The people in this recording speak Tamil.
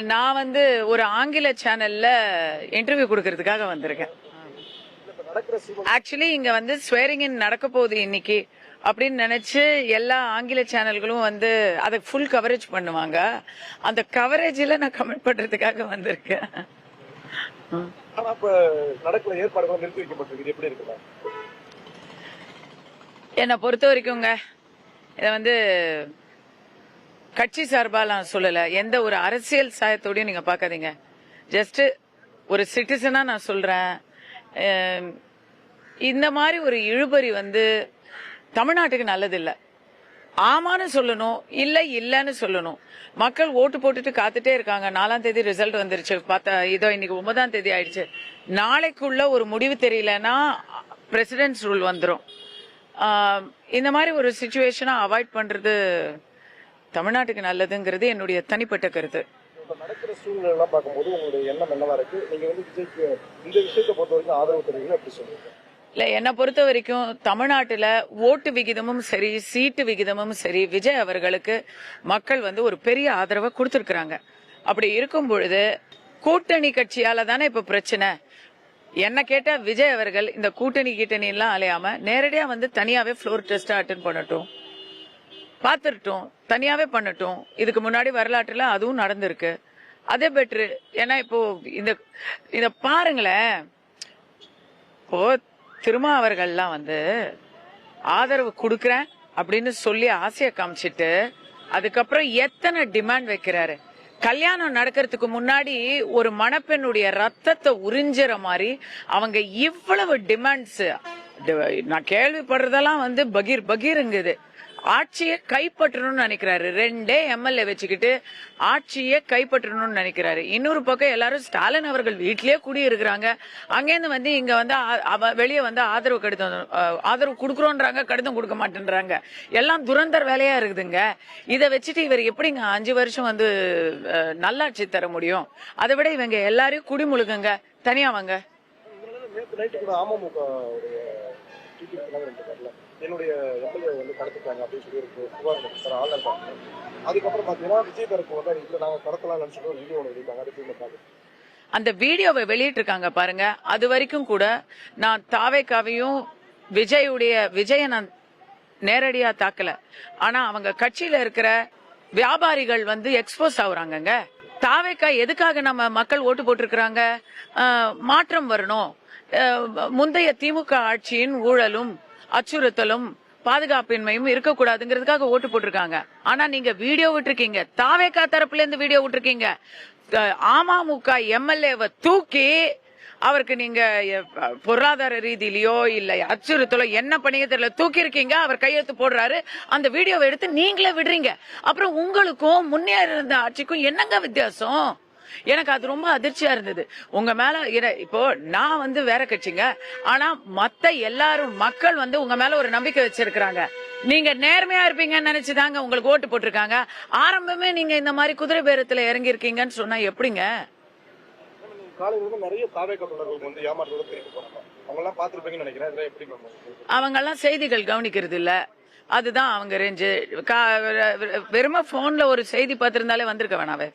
நான் வந்து ஒரு ஆங்கில சேனல்ல இன்டர்வியூ கொடுக்கறதுக்காக வந்திருக்கேன். ஆக்சுவலி இங்க வந்து ஸ்வேரிங் இன் நடக்க போகுது இன்னைக்கு அப்படின்னு நினைச்சு எல்லா ஆங்கில சேனல்களும் வந்து அதை ஃபுல் கவரேஜ் பண்ணுவாங்க. அந்த கவரேஜ்ல நான் கமெண்ட் பண்றதுக்காக வந்திருக்கேன். என்னை பொறுத்த வரைக்கும்ங்க இதை வந்து கட்சி சார்பா நான் சொல்லல, எந்த ஒரு அரசியல் சாயத்தோடையும் நீங்க பாக்காதீங்க. ஜஸ்ட் ஒரு சிட்டிசனா நான் சொல்றேன், இந்த மாதிரி ஒரு இழுபறி வந்து தமிழ்நாட்டுக்கு நல்லது இல்ல. ஆமான்னு சொல்லணும், இல்ல இல்லன்னு சொல்லணும். மக்கள் ஓட்டு போட்டுட்டு காத்துட்டே இருக்காங்க. 4ஆம் தேதி ரிசல்ட் வந்துருச்சு, பார்த்தா இதோ இன்னைக்கு 9ஆம் தேதி ஆயிடுச்சு. நாளைக்குள்ள ஒரு முடிவு தெரியலன்னா பிரசிடென்ட்ஸ் ரூல் வந்துடும். இந்த மாதிரி ஒரு சிச்சுவேஷனை அவாய்ட் பண்றது தமிழ்நாட்டுக்கு நல்லதுங்கிறது என்னுடைய தனிப்பட்ட கருத்து. நடக்கிற சூழ்நிலை பார்க்கும்போது உங்களுடைய எண்ணம் என்னவா இருக்கு? நீங்க வந்து விஜய்க்கு இந்த விஷயத்தை பொறுத்த வரைக்கும் ஆதரவு தருவீங்க அப்படி சொல்லுங்க. இல்ல, என்னை பொறுத்த வரைக்கும் தமிழ்நாட்டுல ஓட்டு விகிதமும் சரி, சீட்டு விகிதமும் சரி, விஜய் அவர்களுக்கு மக்கள் வந்து ஒரு பெரிய ஆதரவை கொடுத்திருக்கிறாங்க. அப்படி இருக்கும் பொழுது கூட்டணி கட்சியால தானே இப்ப பிரச்சனை. என்ன கேட்டா விஜய் அவர்கள் இந்த கூட்டணி எல்லாம் அலையாம நேரடியா வந்து தனியாவே ஃப்ளோர் டெஸ்ட் அட்டென்ட் பண்ணட்டும், பாத்துட்டோம், தனியாவே பண்ணட்டும். இதுக்கு முன்னாடி வரலாற்றுல அதுவும் நடந்திருக்கு, அதே பெட்ரு. ஏன்னா இப்போ இந்த பாருங்களேன், இப்போ திருமாவர்கள்லாம் வந்து ஆதரவு கொடுக்கறேன் அப்படின்னு சொல்லி ஆசையை காமிச்சிட்டு அதுக்கப்புறம் எத்தனை டிமாண்ட் வைக்கிறாரு. கல்யாணம் நடக்கிறதுக்கு முன்னாடி ஒரு மணப்பெண்ணுடைய ரத்தத்தை உறிஞ்சுற மாதிரி அவங்க இவ்வளவு டிமாண்ட்ஸ். நான் கேள்விப்படுறதெல்லாம் வந்து பகீர் பகீருங்குது. ஆட்சியை கைப்பற்றணும்னு நினைக்கிறாரு. 2 எம்எல்ஏ வச்சுக்கிட்டு ஆட்சியை கைப்பற்றணும்னு நினைக்கிறாரு. இன்னொரு பக்கம் எல்லாரும் ஸ்டாலின் அவர்கள் வீட்டிலேயே குடியிருக்கிறாங்க. அங்கேருந்து வந்து இங்க வந்து வெளியே வந்து ஆதரவு கொடுக்கறோன்றாங்க, கடிதம் கொடுக்க மாட்டேன்றாங்க. எல்லாம் துரந்தர் வேலையா இருக்குதுங்க. இதை வச்சுட்டு இவர் எப்படிங்க 5 வருஷம் வந்து நல்லாட்சி தர முடியும்? அதை விட இவங்க எல்லாரையும் குடிமுழுக்குங்க, தனியா வாங்க. என்னுடைய எம்எல்ஏ வந்து கடத்திட்டாங்க அப்படின்னு சொல்லி ஒரு புகார் ஆன்லைன் பண்ணாங்க. அதுக்கப்புறம் பாத்தீங்கன்னா விஜய் தரப்பு வந்து இல்ல நாங்க கடத்தலாம் நினைச்சிட்டு ஒரு வீடியோ வெளியிட்டாங்க. அந்த வீடியோவை வெளியிட்டு இருக்காங்க பாருங்க. அது வரைக்கும் கூட நான் தாவேக்காவையும் விஜய நான் நேரடியா தாக்கல. ஆனா அவங்க கட்சியில இருக்கிற வியாபாரிகள் வந்து எக்ஸ்போஸ் ஆகுறாங்க. தாவேக்கா எதுக்காக நம்ம மக்கள் ஓட்டு போட்டிருக்கிறாங்க? மாற்றம் வரணும், முந்தைய திமுக ஆட்சியின் ஊழலும் அச்சுறுத்தலும் பாதுகாப்பின்மையும் இருக்கக்கூடாதுங்கிறதுக்காக ஓட்டு போட்டிருக்காங்க. ஆனா நீங்க வீடியோ விட்டுருக்கீங்க, தாவேக்கா தரப்புல இருந்து வீடியோ விட்டுருக்கீங்க. அமமுக எம்எல்ஏவை தூக்கி அவருக்கு நீங்க பொருளாதார ரீதியிலயோ இல்ல அச்சுறுத்தலோ என்ன பண்ணிய தெரியல தூக்கி இருக்கீங்க. அவர் கையெழுத்து போடுறாரு, அந்த வீடியோவை எடுத்து நீங்களே விடுறீங்க. அப்புறம் உங்களுக்கும் முன்னேறி இருந்த ஆட்சிக்கும் என்னங்க வித்தியாசம்? எனக்கு அது ரொம்ப அதிர்ச்சியா இருந்தது. உங்க மேல இப்போ நான் வந்து வேற கட்சிங்க, ஆனா மத்த எல்லாரும் மக்கள் வந்து உங்க மேல ஒரு நம்பிக்கை வச்சிருக்காங்க. நீங்க நேர்மையா இருப்பீங்கன்னு நினைச்சுதாங்க உங்களுக்கு ஓட்டு போட்டிருக்காங்க. ஆரம்பமே நீங்க இந்த மாதிரி குதிரை பேரத்துல இறங்கி இருக்கீங்கன்னு சொன்னா எப்படிங்க? அவங்க எல்லாம் செய்திகள் கவனிக்கிறது இல்ல, அதுதான் அவங்க ரேஞ்சு. வெறும போன்ல ஒரு செய்தி பார்த்திருந்தாலே வந்திருக்க வேணாவே.